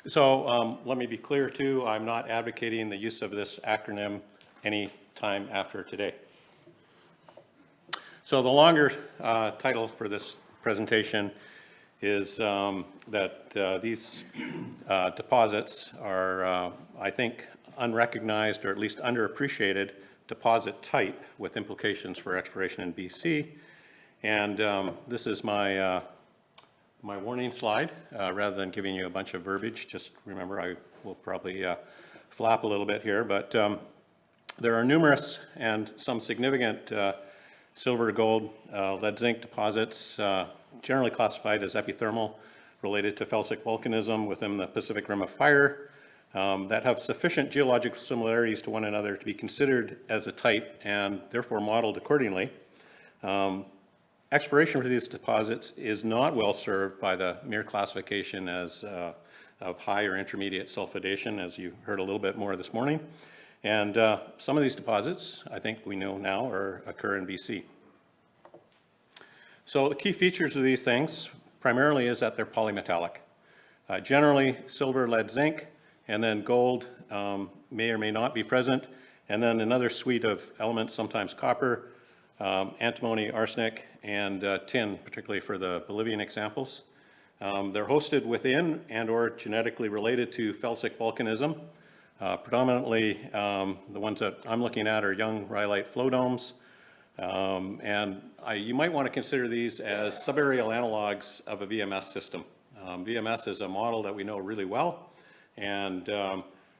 So let me be clear too, I'm not advocating the use of this acronym any time after today. So the longer title for this presentation is that these deposits are, I think, unrecognized or at least underappreciated deposit type with implications for exploration in BC. And this is my my warning slide. Rather than giving you a bunch of verbiage, just remember I will probably flap a little bit here, but there are numerous and some significant silver, gold, lead, zinc deposits, generally classified as epithermal, related to felsic volcanism within the Pacific Rim of Fire, that have sufficient geological similarities to one another to be considered as a type and therefore modeled accordingly. Exploration for these deposits is not well served by the mere classification as of high or intermediate sulfidation, as you heard a little bit more this morning. And some of these deposits, I think we know now, occur in BC. So the key features of these things primarily is that they're polymetallic. Generally silver, lead, zinc, and then gold may or may not be present, and then another suite of elements, sometimes copper, antimony, arsenic, and tin, particularly for the Bolivian examples. They're hosted within and or genetically related to felsic volcanism. Predominantly, the ones that I'm looking at are young rhyolite flow domes. You might want to consider these as subaerial analogs of a VMS system. VMS is a model that we know really well, and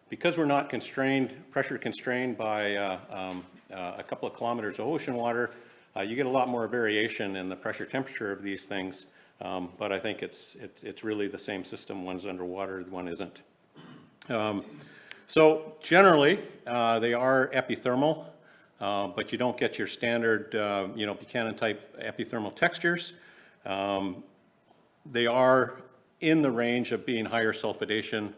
because we're not pressure constrained by a couple of kilometers of ocean water, you get a lot more variation in the pressure temperature of these things, but I think it's really the same system. One's underwater, one isn't. So generally, they are epithermal, but you don't get your standard, Buchanan type epithermal textures. They are in the range of being higher sulfidation.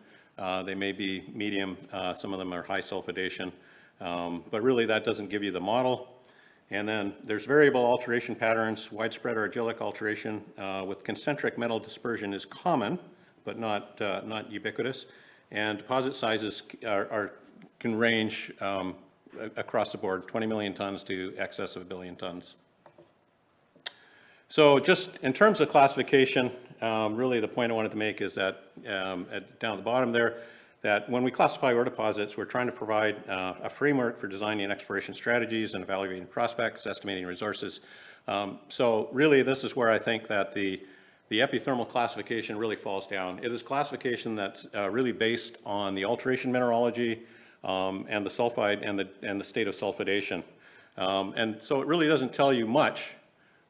They may be medium, some of them are high sulfidation, but really that doesn't give you the model. And then there's variable alteration patterns. Widespread argillic alteration with concentric metal dispersion is common, but not ubiquitous. And deposit sizes can range across the board, 20 million tons to excess of 1 billion tons. So just in terms of classification, really the point I wanted to make is that down at the bottom there, that when we classify ore deposits, we're trying to provide a framework for designing exploration strategies and evaluating prospects, estimating resources. So really this is where I think that the epithermal classification really falls down. It is classification that's really based on the alteration mineralogy and the sulfide and the state of sulfidation. And so it really doesn't tell you much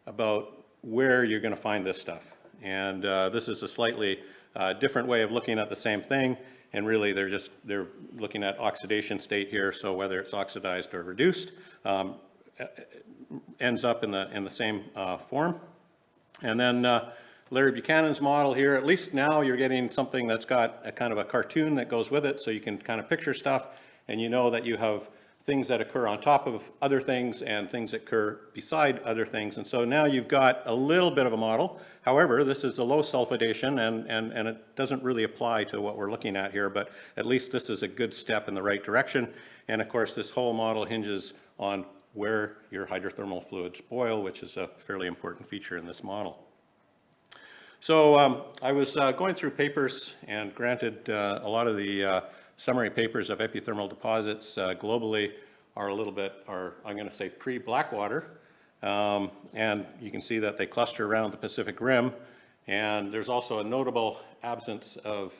about where you're going to find this stuff. And this is a slightly different way of looking at the same thing. And really they're looking at oxidation state here. So whether it's oxidized or reduced, ends up in the same form. And then Larry Buchanan's model here, at least now you're getting something that's got a kind of a cartoon that goes with it, so you can kind of picture stuff, and you know that you have things that occur on top of other things and things that occur beside other things. And so now you've got a little bit of a model. However, this is a low sulfidation, and it doesn't really apply to what we're looking at here, but at least this is a good step in the right direction. And of course, this whole model hinges on where your hydrothermal fluids boil, which is a fairly important feature in this model. So I was going through papers, and granted a lot of the summary papers of epithermal deposits globally are a little bit, I'm going to say pre-Blackwater, and you can see that they cluster around the Pacific Rim, and there's also a notable absence of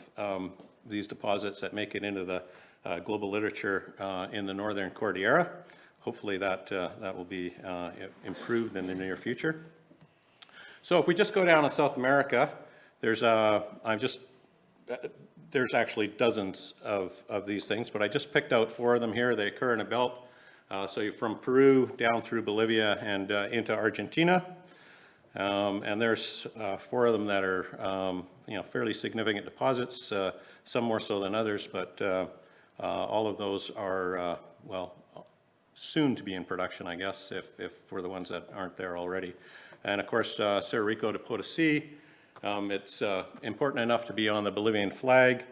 these deposits that make it into the global literature in the Northern Cordillera. Hopefully that will be improved in the near future. So if we just go down to South America, there's actually dozens of these things, but I just picked out 4 of them here. They occur in a belt. So you're from Peru down through Bolivia and into Argentina. And there's 4 of them that are fairly significant deposits, some more so than others, but all of those are, soon to be in production, I guess, if for the ones that aren't there already. And of course, Cerro Rico de Potosí, it's important enough to be on the Bolivian flag,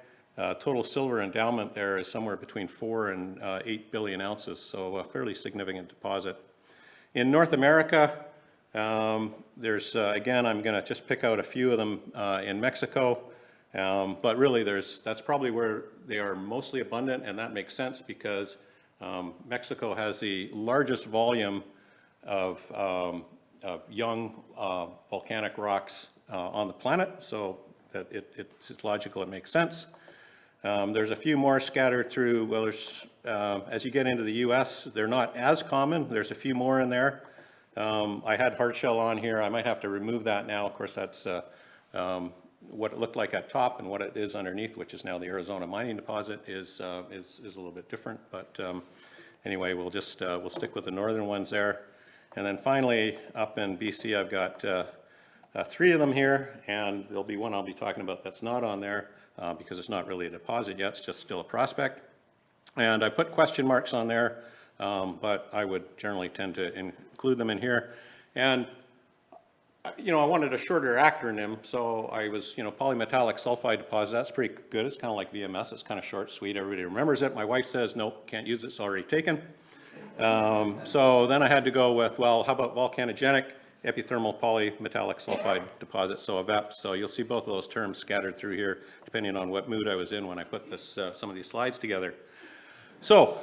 total silver endowment there is somewhere between 4 and 8 billion ounces, so a fairly significant deposit. In North America, there's, again, I'm going to just pick out a few of them in Mexico, but really that's probably where they are mostly abundant, and that makes sense because Mexico has the largest volume of young volcanic rocks on the planet, so that it's logical, it makes sense. There's a few more scattered through, well, as you get into the US, they're not as common. There's a few more in there. I had hardshell on here. I might have to remove that now. Of course, that's what it looked like at top, and what it is underneath, which is now the Arizona mining deposit, is a little bit different. But anyway, we'll stick with the northern ones there. And then finally, up in BC, I've got 3 of them here, and there'll be one I'll be talking about that's not on there because it's not really a deposit yet, it's just still a prospect. And I put question marks on there, but I would generally tend to include them in here. And I wanted a shorter acronym, so I was, polymetallic sulfide deposit, that's pretty good. It's kind of like VMS, it's kind of short, sweet, everybody remembers it. My wife says, nope, can't use it, it's already taken. So then I had to go with, well, how about volcanogenic epithermal polymetallic sulfide deposit, so EVEPS. So you'll see both of those terms scattered through here, depending on what mood I was in when I put some of these slides together. So,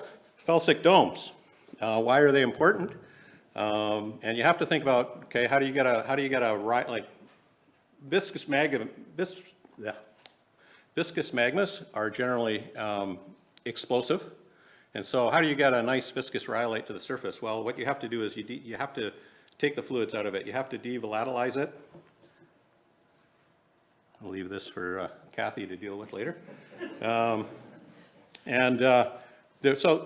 felsic domes, why are they important? And you have to think about, okay, how do you get a like viscous magmas are generally explosive, and so how do you get a nice viscous rhyolite to the surface? Well, what you have to do is you have to take the fluids out of it. You have to devolatilize it. I'll leave this for Kathy to deal with later. So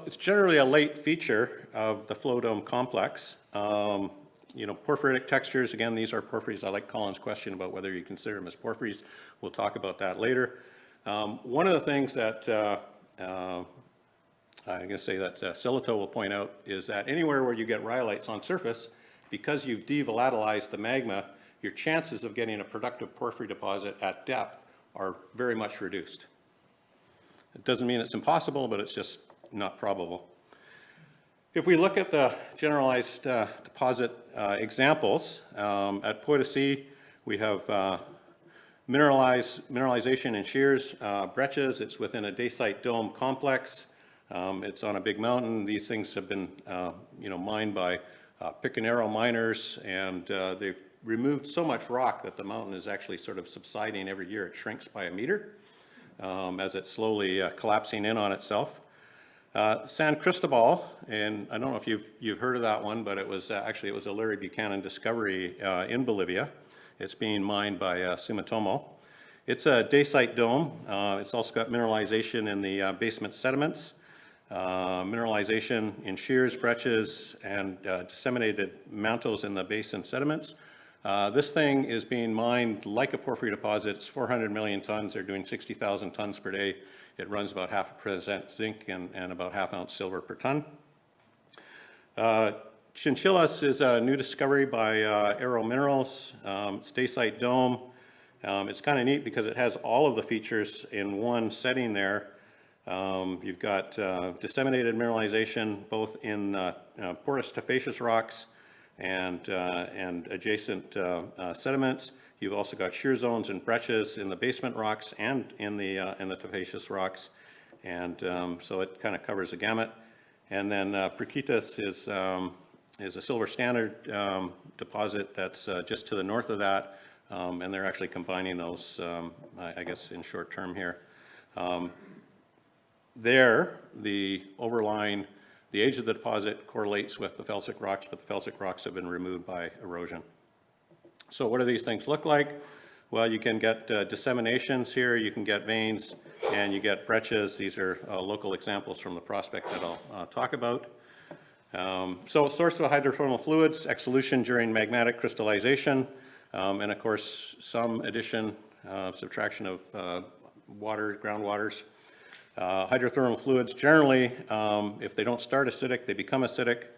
it's generally a late feature of the flow dome complex. Porphyritic textures, again, these are porphyries. I like Colin's question about whether you consider them as porphyries. We'll talk about that later. One of the things that I'm going to say that Silito will point out is that anywhere where you get rhyolites on surface, because you've devolatilized the magma, your chances of getting a productive porphyry deposit at depth are very much reduced. It doesn't mean it's impossible, but it's just not probable. If we look at the generalized deposit examples, at Poitiers, we have mineralization in shears, breccias. It's within a dacite dome complex. It's on a big mountain. These things have been mined by pick-and-arrow miners, and they've removed so much rock that the mountain is actually sort of subsiding every year. It shrinks by 1 meter as it's slowly collapsing in on itself. San Cristobal, and I don't know if you've heard of that one, but it was a Larry Buchanan discovery in Bolivia. It's being mined by Sumitomo. It's a dacite dome. It's also got mineralization in the basement sediments. Mineralization in shears, breccias, and disseminated mantos in the basin sediments. This thing is being mined like a porphyry deposit. It's 400 million tons. They're doing 60,000 tons per day. It runs about 0.5% zinc and about 1/2 ounce silver per ton. Chinchillas is a new discovery by Aero Minerals. It's dacite dome. It's kind of neat because it has all of the features in one setting there. You've got disseminated mineralization both in porous tufaceous rocks and adjacent sediments. You've also got shear zones and breccias in the basement rocks and in the tufaceous rocks, and so it kind of covers the gamut. And then Priquitas is a silver standard deposit that's just to the north of that, and they're actually combining those, I guess, in short term here. There, the age of the deposit correlates with the felsic rocks, but the felsic rocks have been removed by erosion. So what do these things look like? Well, you can get disseminations here, you can get veins, and you get breccias. These are local examples from the prospect that I'll talk about. So source of hydrothermal fluids, exsolution during magmatic crystallization, and of course some addition, subtraction of groundwaters. Hydrothermal fluids generally, if they don't start acidic, they become acidic.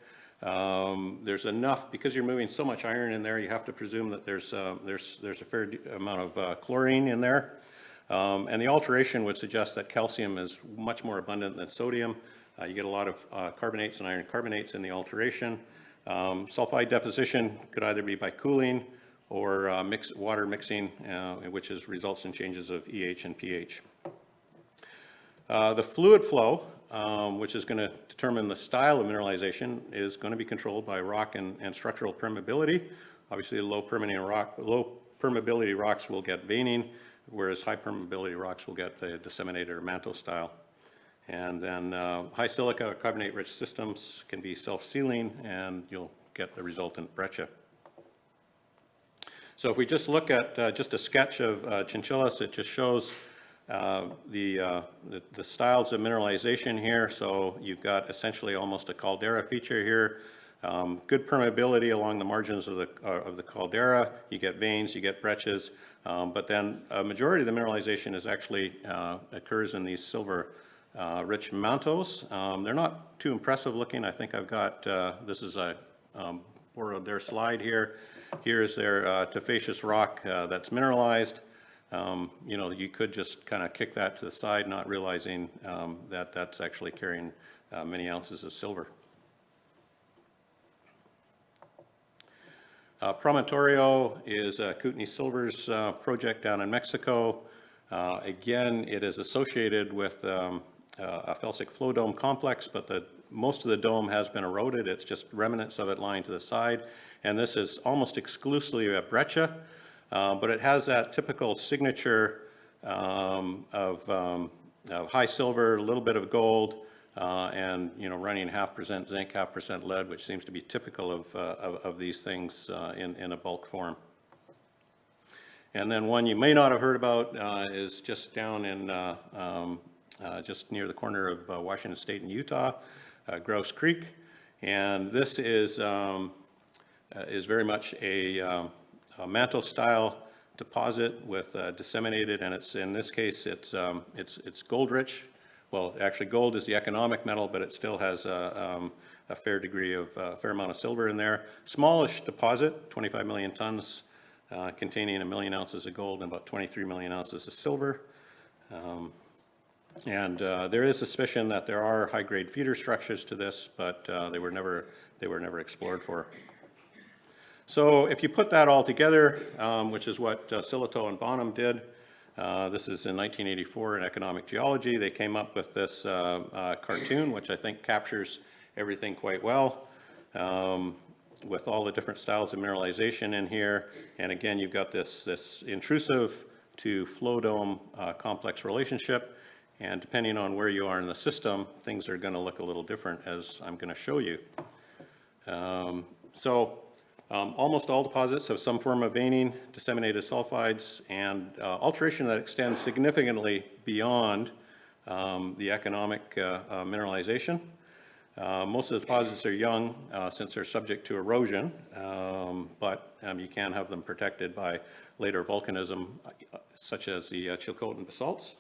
There's enough, because you're moving so much iron in there, you have to presume that there's a fair amount of chlorine in there. And the alteration would suggest that calcium is much more abundant than sodium. You get a lot of carbonates and iron carbonates in the alteration. Sulfide deposition could either be by cooling or water mixing, which results in changes of EH and pH. The fluid flow, which is going to determine the style of mineralization, is going to be controlled by rock and structural permeability. Obviously, low permeability rocks will get veining, whereas high permeability rocks will get the disseminated or mantle style. And then high silica or carbonate-rich systems can be self-sealing, and you'll get the resultant breccia. So if we just look at just a sketch of Chinchillas, it just shows the styles of mineralization here. So you've got essentially almost a caldera feature here. Good permeability along the margins of the caldera. You get veins, you get breccias, but then a majority of the mineralization is actually occurs in these silver rich mantos. They're not too impressive looking. I think I've got, this is a borrowed their slide here. Here is their tufaceous rock that's mineralized. You know, you could just kind of kick that to the side, not realizing that that's actually carrying many ounces of silver. Promontorio is a Kootenay Silvers project down in Mexico. Again, it is associated with a felsic flow dome complex, but most of the dome has been eroded. It's just remnants of it lying to the side. And this is almost exclusively a breccia, but it has that typical signature of high silver, a little bit of gold, and running 0.5% zinc, 0.5% lead, which seems to be typical of these things in a bulk form. And then one you may not have heard about is just down in just near the corner of Washington State and Utah, Grouse Creek, and this is very much a mantle-style deposit with disseminated, and it's in this case it's Goldrich. Well, actually, gold is the economic metal, but it still has a fair degree of fair amount of silver in there. Smallish deposit, 25 million tons, containing 1 million ounces of gold and about 23 million ounces of silver. And there is suspicion that there are high-grade feeder structures to this, but they were never explored for. So if you put that all together, which is what Sillitoe and Bonham did, this is in 1984 in economic geology. They came up with this cartoon, which I think captures everything quite well, with all the different styles of mineralization in here. And again, you've got this intrusive to flow dome complex relationship. And depending on where you are in the system, things are going to look a little different, as I'm going to show you. Almost all deposits have some form of veining, disseminated sulfides, and alteration that extends significantly beyond the economic mineralization. Most of the deposits are young since they're subject to erosion, but you can have them protected by later volcanism, such as the Chilcotin basalts.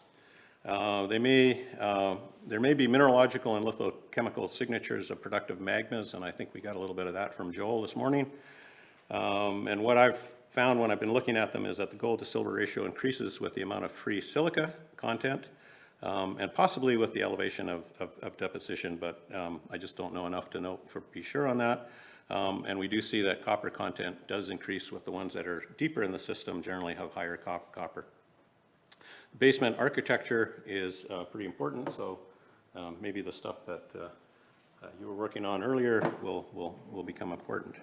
There may be mineralogical and lithochemical signatures of productive magmas, and I think we got a little bit of that from Joel this morning. And what I've found when I've been looking at them is that the gold to silver ratio increases with the amount of free silica content, and possibly with the elevation of deposition, but I just don't know enough to be sure on that. And we do see that copper content does increase with the ones that are deeper in the system, generally have higher copper. Basement architecture is pretty important, so maybe the stuff that you were working on earlier will become important.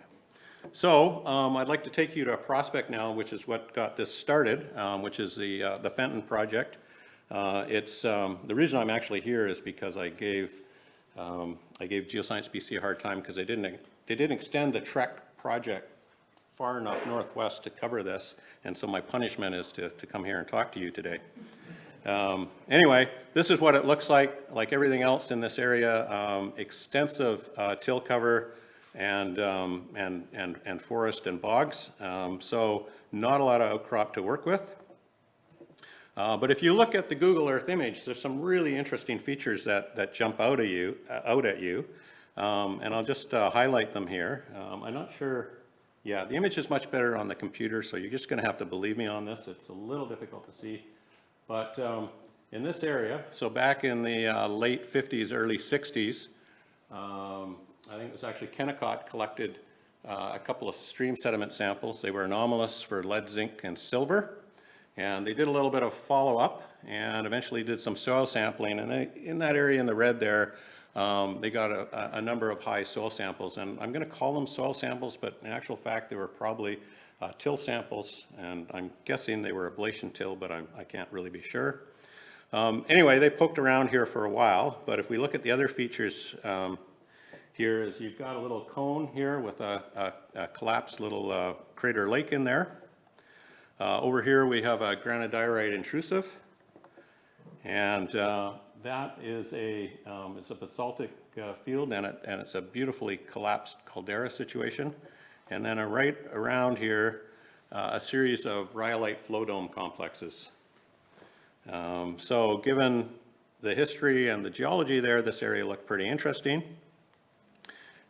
So I'd like to take you to a prospect now, which is what got this started, which is the Fenton Project. The reason I'm actually here is because I gave Geoscience BC a hard time because they didn't extend the Trek project far enough northwest to cover this, and so my punishment is to come here and talk to you today. Anyway, this is what it looks like everything else in this area, extensive till cover and forest and bogs, so not a lot of outcrop to work with. But if you look at the Google Earth image, there's some really interesting features that jump out at you, and I'll just highlight them here. I'm not sure. Yeah, the image is much better on the computer, so you're just going to have to believe me on this. It's a little difficult to see But in this area, so back in the late 50s, early 60s, I think it was actually Kennecott collected a couple of stream sediment samples. They were anomalous for lead, zinc, and silver. And they did a little bit of follow-up and eventually did some soil sampling. And in that area in the red there, they got a number of high soil samples. And I'm going to call them soil samples, but in actual fact, they were probably till samples. And I'm guessing they were ablation till, but I can't really be sure. Anyway, they poked around here for a while. But if we look at the other features, here is you've got a little cone here with a collapsed little crater lake in there. Over here we have a granodiorite intrusive, and that is a basaltic field, and it's a beautifully collapsed caldera situation. And then right around here, a series of rhyolite flow dome complexes. So given the history and the geology there, this area looked pretty interesting.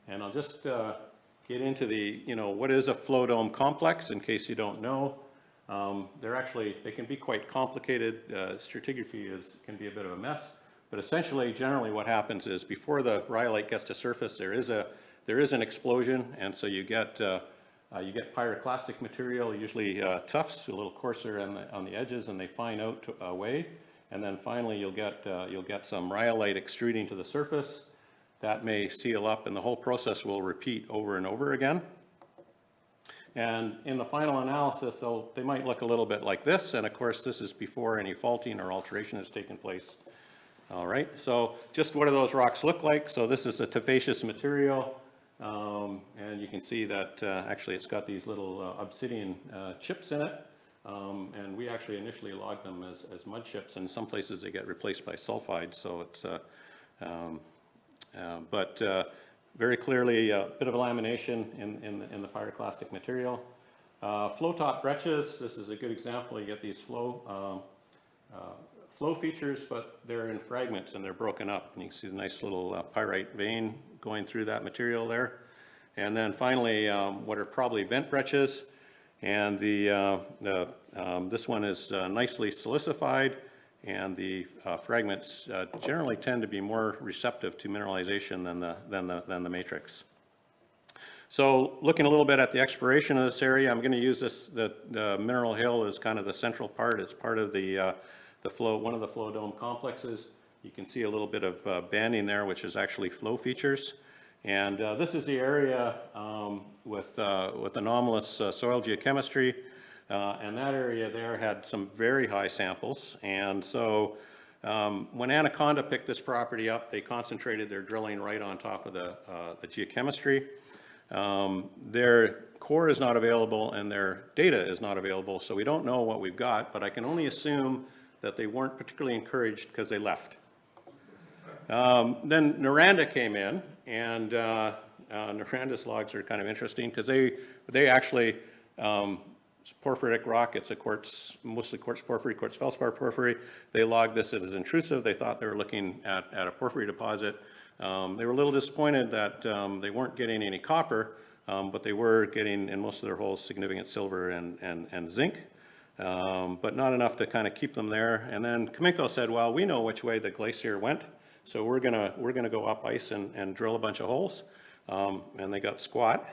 And I'll just get into the, what is a flow dome complex in case you don't know. They can be quite complicated. Stratigraphy can be a bit of a mess, but essentially, generally what happens is before the rhyolite gets to surface, there is an explosion, and so you get pyroclastic material, usually tuffs, a little coarser on the edges, and they fine out away, and then finally you'll get some rhyolite extruding to the surface. That may seal up, and the whole process will repeat over and over again. And in the final analysis, they might look a little bit like this, and of course this is before any faulting or alteration has taken place. All right, so just what do those rocks look like? So this is a tufaceous material, and you can see that actually it's got these little obsidian chips in it, and we actually initially logged them as mud chips, and in some places they get replaced by sulfide, so it's very clearly a bit of a lamination in the pyroclastic material. Flow top breccias, this is a good example. You get these flow features, but they're in fragments and they're broken up. And you can see the nice little pyrite vein going through that material there. And then finally, what are probably vent breccias. And this one is nicely silicified. And the fragments generally tend to be more receptive to mineralization than the matrix. So looking a little bit at the exploration of this area, I'm going to use the mineral hill as kind of the central part. It's part of one of the flow dome complexes. You can see a little bit of banding there, which is actually flow features. And this is the area with anomalous soil geochemistry. And that area there had some very high samples. And so when Anaconda picked this property up, they concentrated their drilling right on top of the geochemistry. Their core is not available and their data is not available, so we don't know what we've got, but I can only assume that they weren't particularly encouraged because they left. Then Noranda came in, and Noranda's logs are kind of interesting because they actually it's porphyritic rock. It's a quartz, mostly quartz porphyry, quartz feldspar porphyry. They logged this as intrusive. They thought they were looking at a porphyry deposit. They were a little disappointed that they weren't getting any copper, but they were getting, in most of their holes, significant silver and zinc, but not enough to kind of keep them there. And then Cominco said, well, we know which way the glacier went, so we're gonna go up ice and drill a bunch of holes. And they got squat.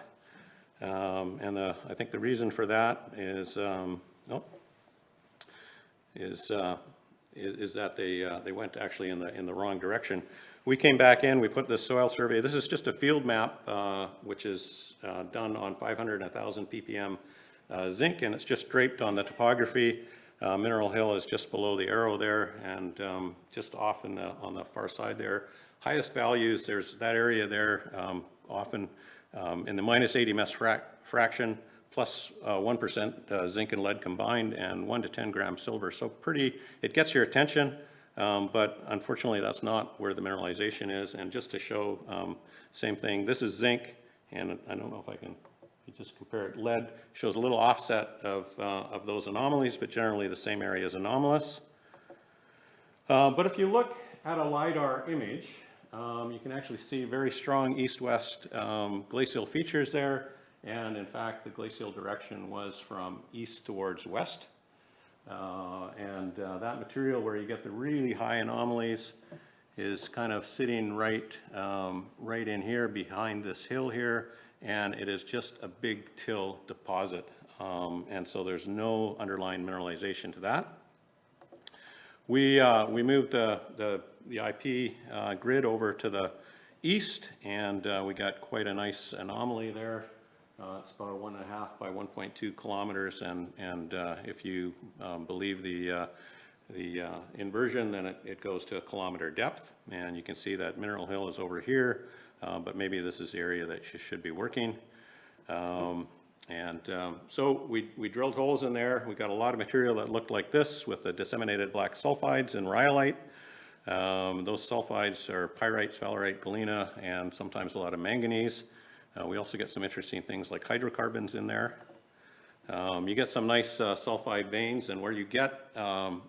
I think the reason for that is that they went actually in the wrong direction. We came back in, we put this soil survey. This is just a field map, which is done on 500 and 1,000 ppm zinc, and it's just draped on the topography. Mineral Hill is just below the arrow there, and just off on the far side there. Highest values, there's that area there, often in the minus 80 mess fraction, plus 1% zinc and lead combined, and 1 to 10 grams silver. So it gets your attention, but unfortunately that's not where the mineralization is. And just to show, same thing, this is zinc, and I don't know if I can just compare it. Lead shows a little offset of those anomalies, but generally the same area is anomalous. But if you look at a LiDAR image, you can actually see very strong east-west glacial features there, and in fact the glacial direction was from east towards west. That material where you get the really high anomalies is kind of sitting right in here behind this hill here, and it is just a big till deposit. And so there's no underlying mineralization to that. We moved the IP grid over to the east, and we got quite a nice anomaly there. It's about 1.5 by 1.2 kilometers, and if you believe the inversion, then it goes to a kilometer depth, and you can see that mineral hill is over here, but maybe this is the area that should be working. So we drilled holes in there. We got a lot of material that looked like this with the disseminated black sulfides and rhyolite. Those sulfides are pyrites, valerite, galena, and sometimes a lot of manganese. We also get some interesting things like hydrocarbons in there. You get some nice sulfide veins, and where you get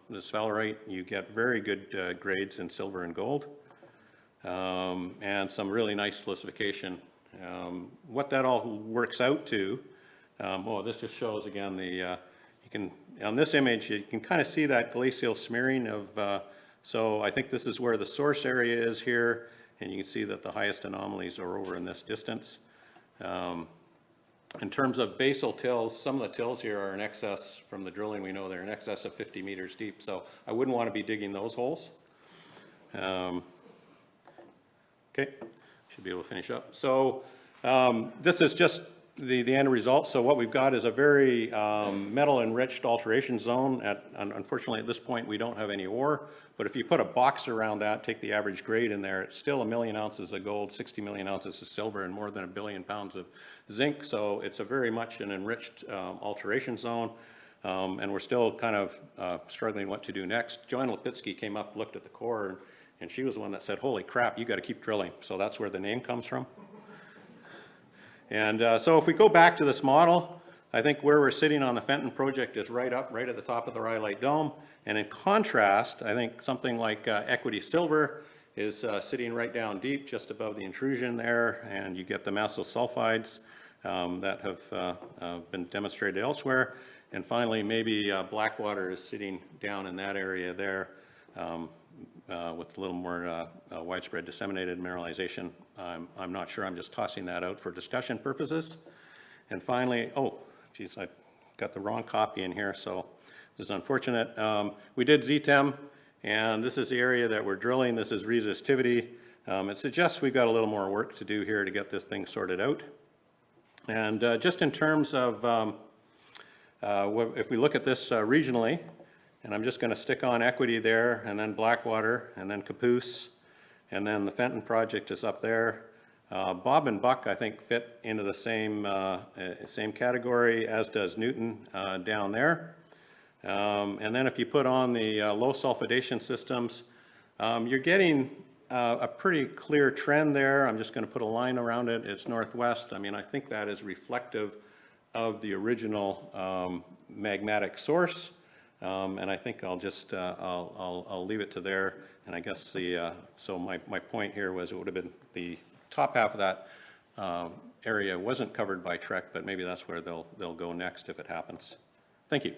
this valerite, you get very good grades in silver and gold, and some really nice silicification. What that all works out to, well, this just shows again you can, on this image, you can kind of see that glacial smearing of, so I think this is where the source area is here, and you can see that the highest anomalies are over in this distance. In terms of basal tills, some of the tills here are in excess, from the drilling we know they're in excess of 50 meters deep, so I wouldn't want to be digging those holes. Okay, should be able to finish up. So this is just the end result. So what we've got is a very metal enriched alteration zone. Unfortunately at this point we don't have any ore, but if you put a box around that, take the average grade in there, it's still 1 million ounces of gold, 60 million ounces of silver, and more than 1 billion pounds of zinc. So it's a very much an enriched alteration zone, and we're still kind of struggling what to do next. Joanne Lipitsky came up, looked at the core, and she was the one that said, holy crap, you got to keep drilling. So that's where the name comes from. And so if we go back to this model, I think where we're sitting on the Fenton Project is right at the top of the Rhyolite Dome. And in contrast, I think something like Equity Silver is sitting right down deep, just above the intrusion there, and you get the massive sulfides that have been demonstrated elsewhere. And finally, maybe Blackwater is sitting down in that area there with a little more widespread disseminated mineralization. I'm not sure, I'm just tossing that out for discussion purposes. And finally, oh, geez, I got the wrong copy in here, so this is unfortunate. We did ZTEM, and this is the area that we're drilling. This is resistivity. It suggests we've got a little more work to do here to get this thing sorted out. And just in terms of, if we look at this regionally, and I'm just going to stick on Equity there, and then Blackwater, and then Caboose, and then the Fenton Project is up there. Bob and Buck, I think, fit into the same category, as does Newton down there. And then if you put on the low sulfidation systems, you're getting a pretty clear trend there. I'm just going to put a line around it. It's northwest. I mean, I think that is reflective of the original magmatic source. And I think I'll just, I'll leave it to there. And I guess so my point here was it would have been the top half of that area wasn't covered by Trek, but maybe that's where they'll go next if it happens. Thank you.